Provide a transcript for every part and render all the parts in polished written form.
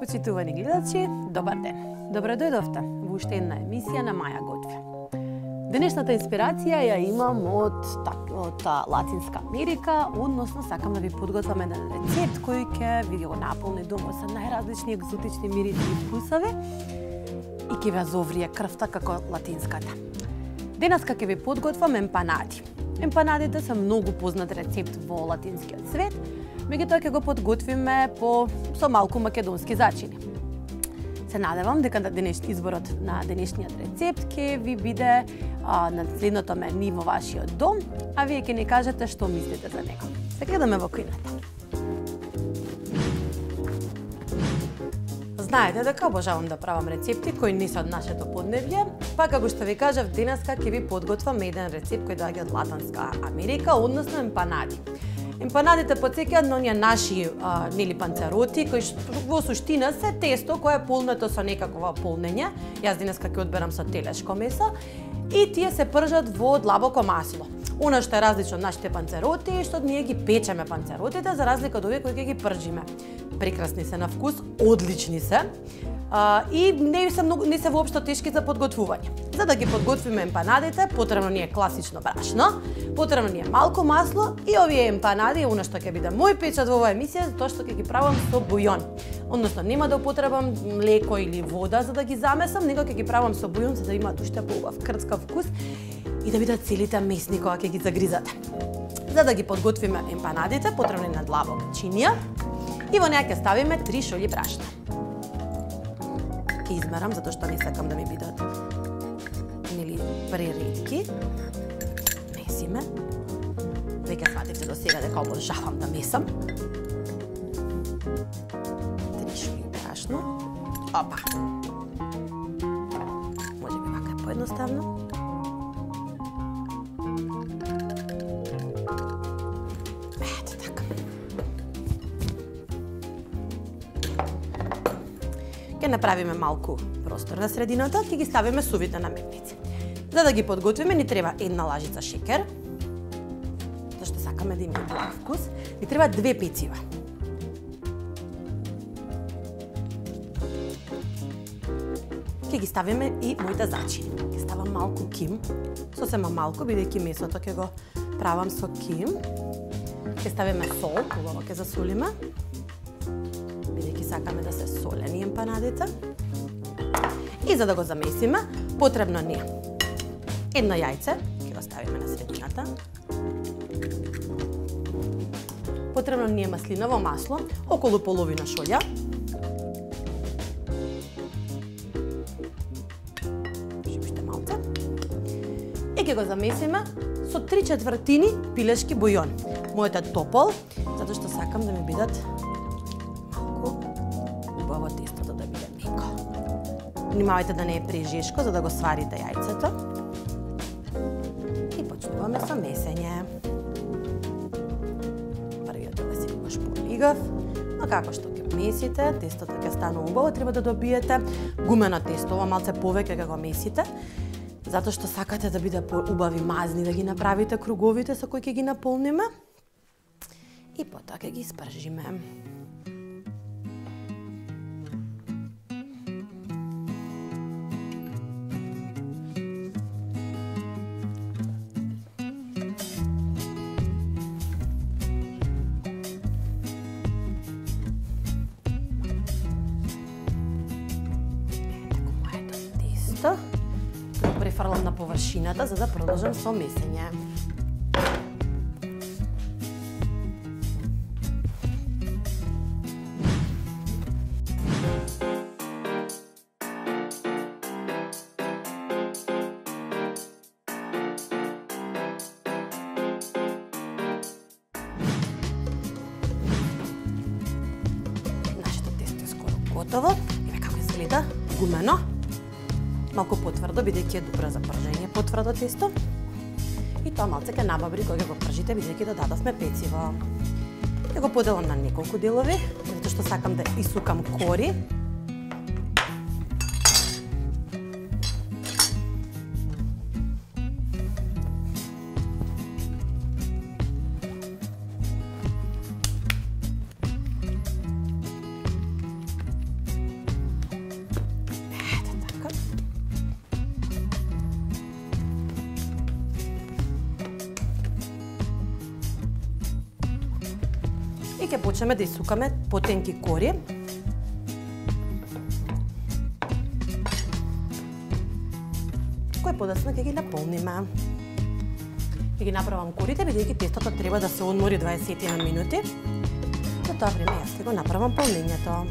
Почитувани гледачи, добар ден. Добро дојдовте во уште една емисија на Маја готви. Денешната инспирација ја имам од Латинска Америка, односно сакам да ви подготвам еден рецепт кој ќе ви го наполни домот со најразлични екзотични мириси и вкусови и ќе ви зоврие крвта како латинската. Денеска ќе ви подготвам емпанади. Емпанадите се многу познат рецепт во латинскиот свет, меѓутоа ќе го подготвиме со малку македонски зачини. Се надевам дека изборот на денешниот рецепт ќе ви биде на следното мени во вашиот дом, а вие ќе ни кажете што мислите за него. Се гледаме во кујната. Знаете дека обожавам да правам рецепти кои не се од нашето подневје, па како што ви кажав, денеска ќе ви подготвам еден рецепт кој доаѓа од Латинска Америка, односно емпанади. Емпанадите потсеќаат на оние наши панцероти, кои во суштина се тесто кое е полнето со некакво полнење. Јас денеска ќе одберам со телешко месо и тие се пржат во длабоко масло. Она што е различно од нашите панцероти е што ние ги печеме панцеротите за разлика од овие кои ги пржиме. Прекрасни се на вкус, одлични се. И не се воопшто тешки за подготвување. За да ги подготвиме емпанадите, потребно ни е класично брашно, потребно ни е малку масло и овие емпанади, она што ќе биде мој печат во оваа емисија, тоа што ќе ги правам со бујон. Односно, нема да употребам млеко или вода за да ги замесам, него ќе ги правам со бујон за да имаат уште поубав крцкав вкус и да бидат целите месни кога ќе ги загризате. За да ги подготвиме емпанадите, потребно е на длабок чинија и во неа ќе ставиме 3 шолји брашно. Ќе измерам затоа што не сакам да ми бидат преретки. Месиме. Веќе свативте до сега дека обожавам да месам. 3 шолји брашно. Опа. Може би вака е поедноставно. Ето така. Ќе направиме малку простор на средината, ќе ги ставиме сувите наметници. За да ги подготвиме, ни треба една лажица шекер, зашто сакаме да има благ вкус, ни треба 2 пецива. Ќе ги ставиме и моите зачини. Ќе ставам малку ким, сосема малку, бидејќи месото ќе го правам со ким. Ќе ставиме сол, убаво ќе засолиме, бидејќи сакаме да се солени емпанадите. И за да го замесиме, потребно ни е едно јајце, ќе го ставиме на средината. Потребно ни е маслиново масло, околу половина шолја. Уште малце. И ќе го замесиме со 3/4 пилешки бујон. Мојот е топол, затоа што сакам да ми бидат малку убаво тестото да биде меко. Внимавајте да не е прежешко, за да го сварите јајцето. И почнуваме со месење. Првиот дел е секогаш полигав, но како што ќе месите, тестото ќе стане убаво, треба да добиете гумено тесто, малце повеќе ќе го месите, затоа што сакате да биде убави мазни, да ги направите круговите со кои ќе ги наполниме. И потоа ќе ги испржиме. Го префрлам на површината за да продолжам со месење. Нашето тесто е скоро готово. Еве како изгледа, гумено. Малку потврдо, бидејќи е добро за пржење, потврдо тесто. И тоа малце ќе набабри кога го пржите, бидејќи додадовме пeciво. Ќе го поделам на неколку делови, затоа што сакам да исукам кори. и ќе почнеме да исукаме потенки кори. Кои подоцна ќе ги наполниме. Ќе ги направам корите, бидејќи тестото треба да се одмори 20 на минути. За тоа време јас ќе го направам полнењето.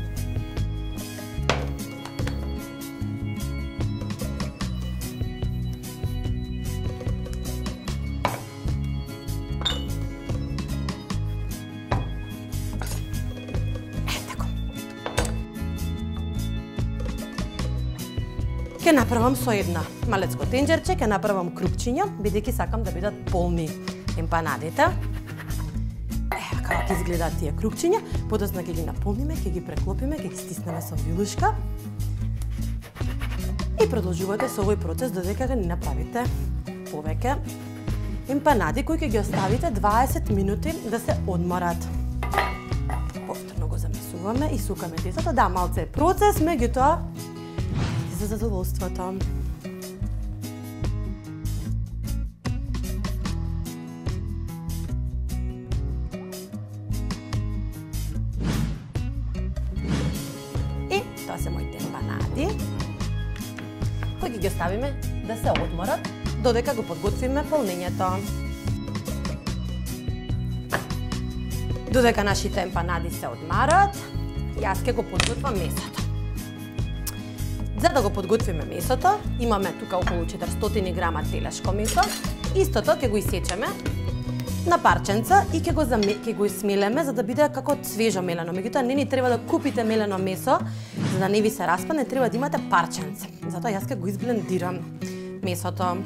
Ќе направам со една малецко тенџерче, ќе направам крупчиња, бидејќи сакам да бидат полни емпанадите. Како ќе изгледаат тие крупчиња, подоцна ќе ги наполниме, ќе ги преклопиме, ќе ги стиснеме со вилушка. И продолжувате со овој процес додека ни направите повеќе емпанади кои ќе ги оставите 20 минути да се одморат. Повторно го замесуваме и сукаме тестото. Да, малце е процес, меѓутоа за задоволството. И тоа се моите емпанади, кои ќе ги оставиме да се одморат додека го подготвиме полнењето. Додека нашите емпанади се одмарат, јас ќе го подготвам месото. За да го подготвиме месото, имаме тука околу 400 грама телешко месо. Истото ќе го исечеме на парченца и ќе го смелеме за да биде како свежо мелено. Меѓутоа не ни треба да купите мелено месо, за да не ви се распадне, треба да имате парченце. Затоа јас ќе го изблендирам месото.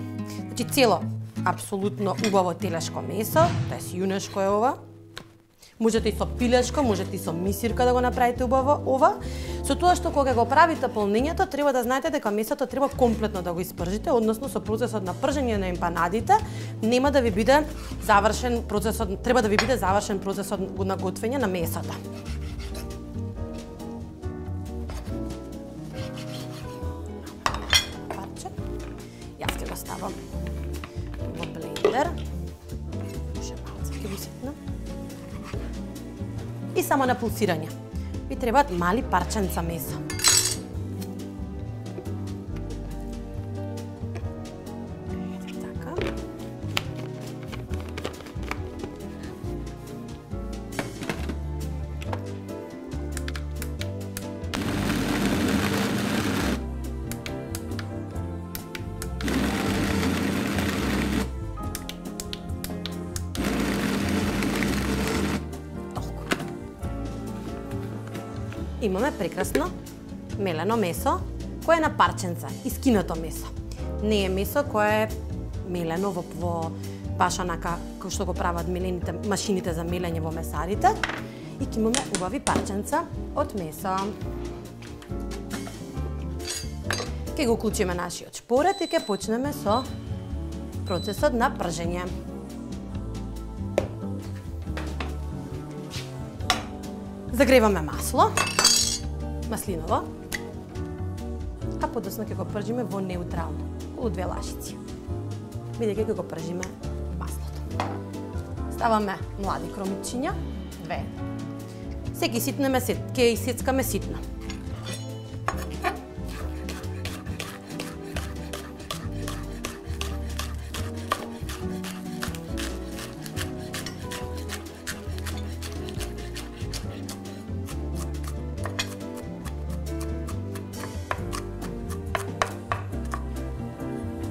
Значи цело апсолутно убаво телешко месо, тоест јунешко е ова. Можете и со пилешко, можете и со мисирка да го направите убаво ова. Со тоа што кога го правите полнењето, треба да знаете дека месото треба комплетно да го испржите, односно со процесот на пржење на емпанадите нема да ви биде завршен процесот, треба да ви биде завршен процесот на готвење на месото. Парче. Јас ќе го ставам во блендер. Може малце ќе го ситнам. И само на пулсирање. Ви требаат мали парченца месо. Така. Имаме прекрасно мелено месо, кое е на парченца, искинато месо. Не е месо кое е мелено во баш онака кој што го прават машините за мелење во месарите. И ќе имаме убави парченца од месо. Ќе го уклучиме нашиот шпорет и ќе почнеме со процесот на пржење. Загреваме масло, маслиново, а подоцна ќе го пржиме во неутрално, околу 2 лашици, бидејќи ќе го пржиме маслото. Ставаме млади кромичиња, 2. Секи ситнеме, ќе исецкаме ситно.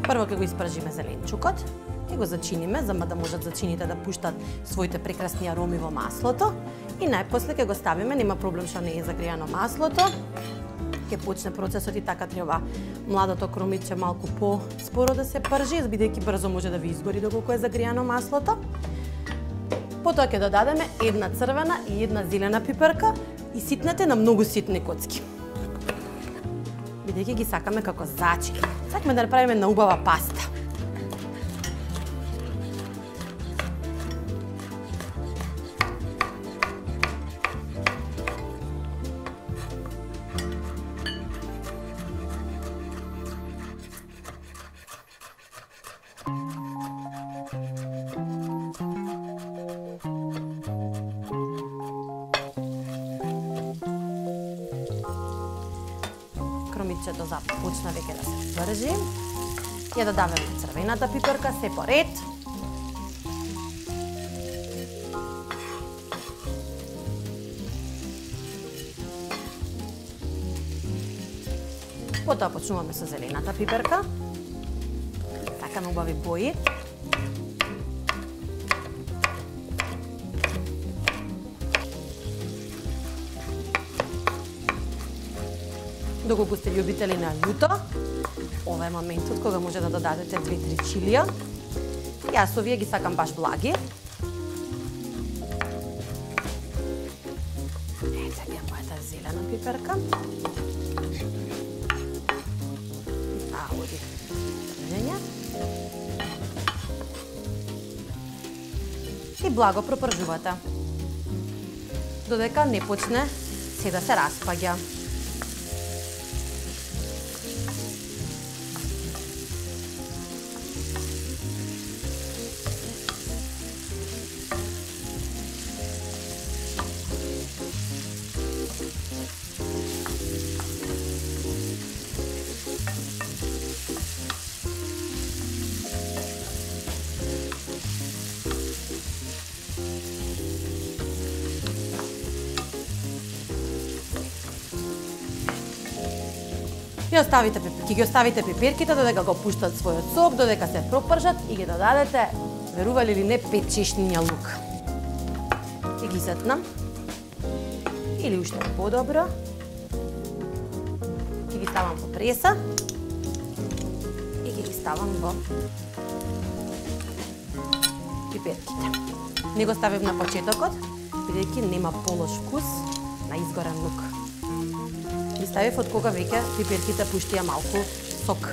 Прво ќе го испржиме зеленчукот, ќе го зачиниме, за да можат зачините да пуштат своите прекрасни ароми во маслото. И најпосле ќе го ставиме, нема проблем што не е загреано маслото. Ќе почне процесот и така треба младото кромиче малку по-споро да се пржи, бидејќи брзо може да ви изгори доколку е загреано маслото. Потоа ќе додадеме една црвена и една зелена пиперка и ситнете на многу ситни коцки. Бидејќи ги сакаме како зачини. Сакаме да направиме на убава паста. оливчето започна веќе да се вржи. Ја додаваме црвената пиперка се по ред. Потоа почнуваме со зелената пиперка. Така на убави бои. Доколку сте љубители на љуто, ова е моментот кога може да додадете 2-3 чилија. Јас овие ги сакам баш благи. Ете ја мојата зелена пиперка. Оди тржење. И благо пропржувате. Додека не почне се да се распаѓа. Ќе ги оставите пиперките додека го пуштат својот сок, додека се пропржат и ги додадете, верували или не, 5 чешниња лук. И ги сетнам. Или уште подобро. Ќе ги ставам во преса. И ќе ги ставам во пиперките. Не го ставив на почетокот, бидејќи нема полош вкус на изгорен лук. Ги ставив од кога веќе пиперките пуштија малку сок.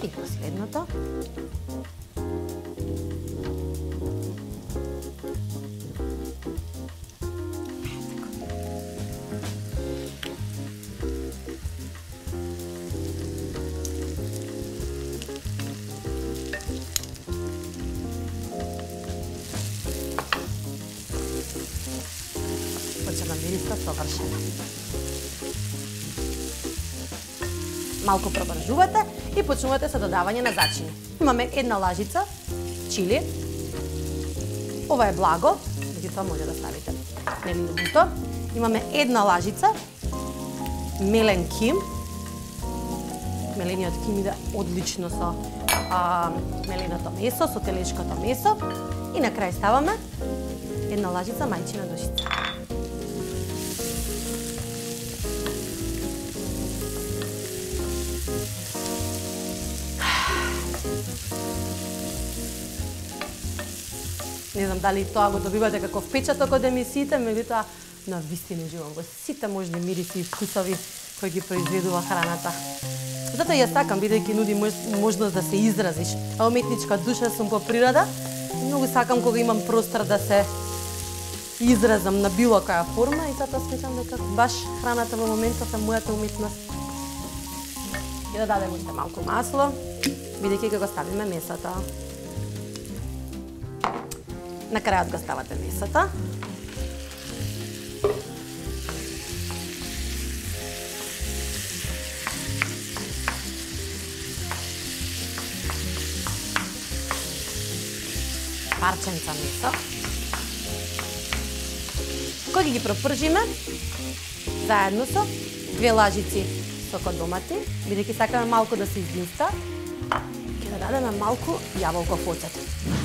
И последното. Почнува мириса совршена. Малку пробржувате и почнувате со додавање на зачини. Имаме една лажица чили. Ова е благо, меѓутоа може да ставите мелено буто. Имаме една лажица мелен ким. Мелениот ким иде одлично со меленото месо, со телешкото месо. И на крај ставаме една лажица мајчина душица. Не знам дали тоа го добивате како впечаток од емисиите, меѓутоа на вистина живам во сите можни мириси и вкусови кои ги произведува храната. Затоа ја сакам, бидејќи нуди можност да се изразиш. А уметничка душа сум по природа. Многу сакам кога имам простор да се изразам на било која форма и затоа сметам дека баш храната во моментот е мојата уметност. Ќе додадеме уште малку масло, бидејќи ќе го ставиме месото. На крајот го ставате месото. Парченца месо. Кој ги пропржиме заедно со 2 лажици сок од домати, бидејќи сакаме малку да се издинста. Ќе додадеме малку јаболков оцет.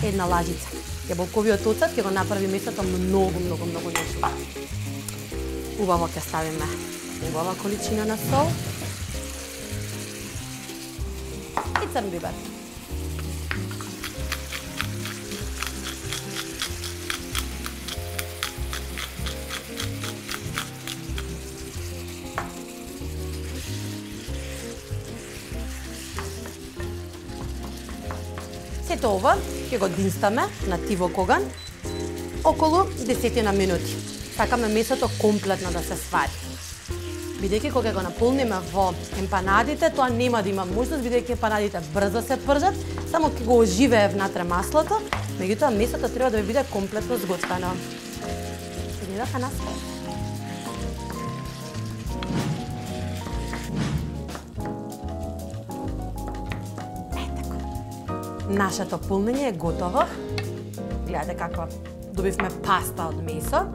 Една лажица. Јаболковиот оцет ќе го направи месото многу нежно. Убаво ќе ставиме убава количина на сол и црн бибер. Сето ова ќе го динстаме на тивок оган околу 10 минути. сакаме месото комплетно да се свари. Бидејќи кога го наполниме во емпанадите, тоа нема да има можност, бидејќи емпанадите брзо се пржат, само ќе го оживее внатре маслото, меѓутоа месото треба да биде комплетно сготвено. Гледаха нас. Нашето полнење е готово. Гледате каква добивме паста од месо.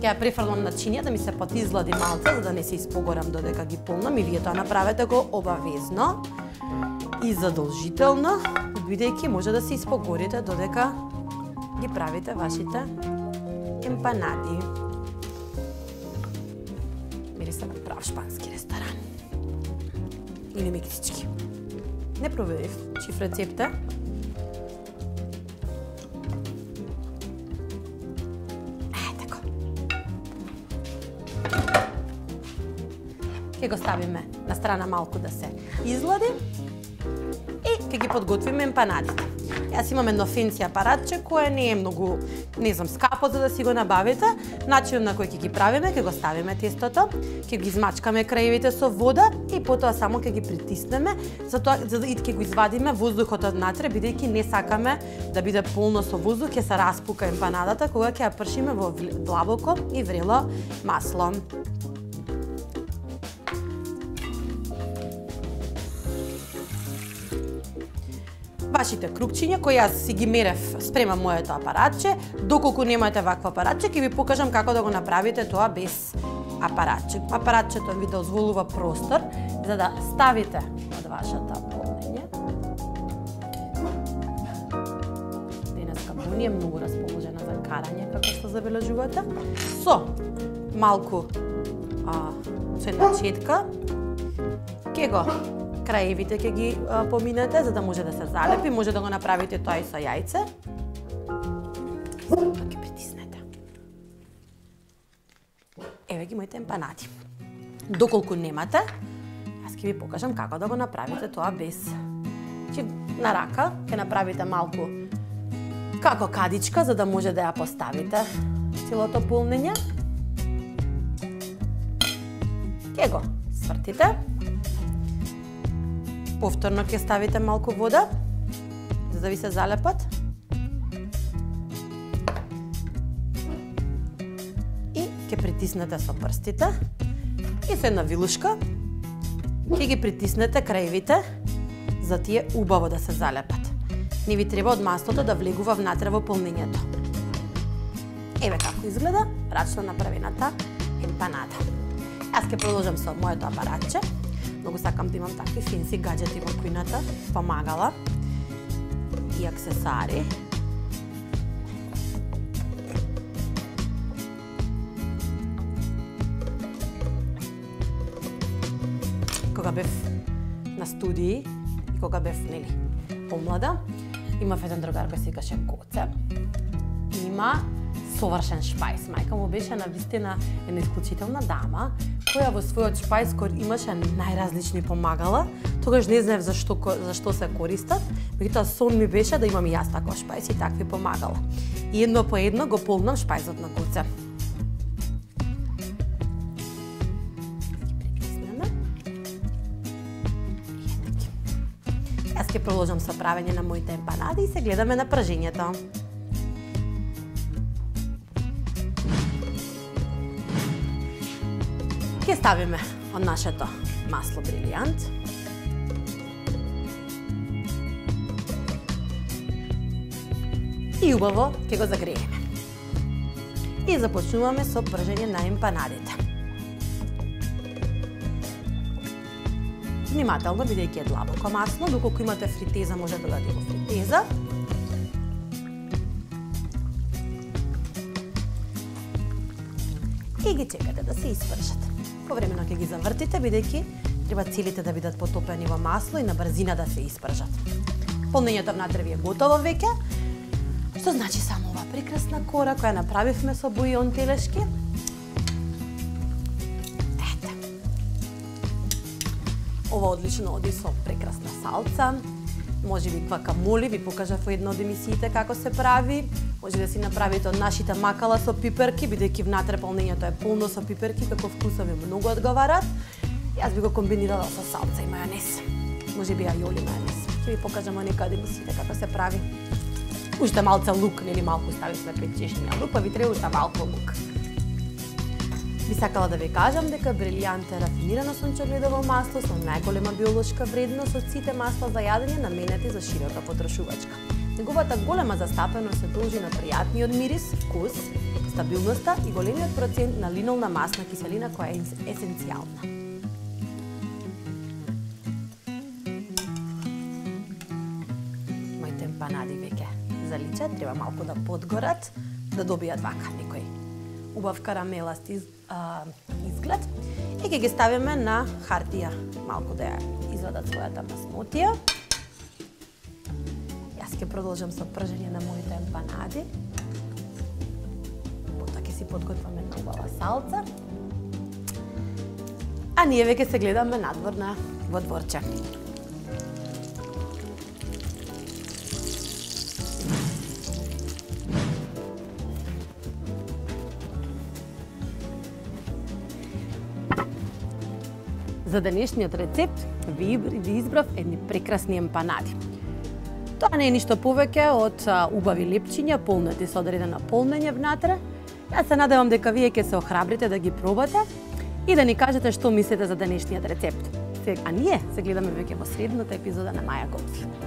Ќе ја префрлам на чинија да ми се потизлади малце, за да не се испогорам додека ги полнам, и вие тоа направете го обавезно и задолжително, бидејќи може да се испогорите додека ги правите вашите емпанади. Мириса на прав шпански ресторан. Или мексички. Не проверив чиф рецепта. Ќе го ставиме на страна малку да се излади и ќе ги подготвиме емпанадите. Јас имам едно фенси апаратче кое не е многу, не знам, скапо за да си го набавите. Начинот на кој ќе ги правиме, ќе го ставиме тестото, ќе ги измачкаме краевите со вода и потоа само ќе ги притиснеме, за да ќе го извадиме воздухот однатре, бидејќи не сакаме да биде полно со воздух, ќе се распука емпанадата кога ќе ја пршиме во длабоко и врело масло. Вашите крупчиња кои јас си ги мерев, спремам моето апаратче. Доколку немате вакво апаратче, ќе ви покажам како да го направите тоа без апаратче. Апаратчето ви дозволува простор за да ставите од вашата полнење. Денеска Бони е многу расположена за карање, како што забележувате. Со малку со една четка ќе го краевите ќе ги поминете за да може да се залепи, може да го направите тоа и со јајце. Сега ќе притиснете. Еве ги моите емпанади. Доколку немате, јас ќе ви покажам како да го направите тоа без. На рака ќе направите малку како кадичка за да може да ја поставите целото полнење. Ќе го свртите. Повторно ќе ставите малку вода, за да ви се залепат. И ќе притиснете со прстите. И со една вилушка ќе ги притиснете краевите, за тие убаво да се залепат. Не ви треба од маслото да влегува внатре во полнењето. Еве како изгледа рачно направената емпанада. Јас ќе продолжам со моето апаратче. Многу сакам да имам такви фенси гаджети во кујната, помагала и аксесари. Кога бев на студии и кога бев, помлада, имав еден другар кој се викаше Коце. Има совршен шпајс. Мајка му беше навистина една исклучителна дама, која во својот шпајс имаше најразлични помагала. Тогаш не знаев зашто се користат, меѓутоа сон ми беше да имам и јас таков шпајс и такви помагала. И едно по едно го полнам шпајсот на Коце. Јас ќе продолжам со правење на моите емпанади и се гледаме на пржењето. Ќе ставиме од нашето масло брилијант. И убаво ќе го загрееме. И започнуваме со пржење на емпанадите. Внимателно, бидејќи е длабоко масло, доколку имате фритеза, може да дадете во фритеза. И ги чекате да се испржат. Повремено ќе ги завртите, бидејќи треба целите да бидат потопени во масло и на брзина да се испржат. Полнењето внатре ви е готово веќе, што значи само ова прекрасна кора која направивме со бујон телешки. Ова одлично оди со прекрасна салца може би гвакамоле, ви покажав во една од емисиите како се прави. Може да си направите од нашите макала со пиперки, бидејќи внатре полнењето е полно со пиперки, како вкусови многу одговарат. Јас би го комбинирала со салца и мајонез. Може би ајоли мајонез. Ќе ви покажам нека од емисиите како се прави. Уште малце лук, нели малку ставивме пред чешниот лук, па ви треба уште малку лук. Би сакала да ви кажам дека Брилјант е рафинирано сончегледово масло со најголема биолошка вредност од сите масла за јадење наменети за широка потрошувачка. Неговата голема застапеност се должи на пријатниот мирис, вкус, стабилноста и големиот процент на линолна масна киселина која е есенцијална. Моите емпанади веќе заличат, треба малку да подгорат, да добијат вака некој убав карамеласт изглед и ќе ги ставиме на хартија малку да ја извадат својата маснотија. Јас ќе продолжам со пржење на моите емпанади. Потоа ќе си подготваме убава салца. А ние веќе се гледаме надвор во дворче. За денешниот рецепт ви избрав едни прекрасни емпанади. Тоа не е ништо повеќе од убави лепчиња, полнати со одредено полнење внатре. Јас се надевам дека вие ќе се охрабрите да ги пробате и да ни кажете што мислите за денешниот рецепт. А ние се гледаме веќе во следната епизода на Маја Готви.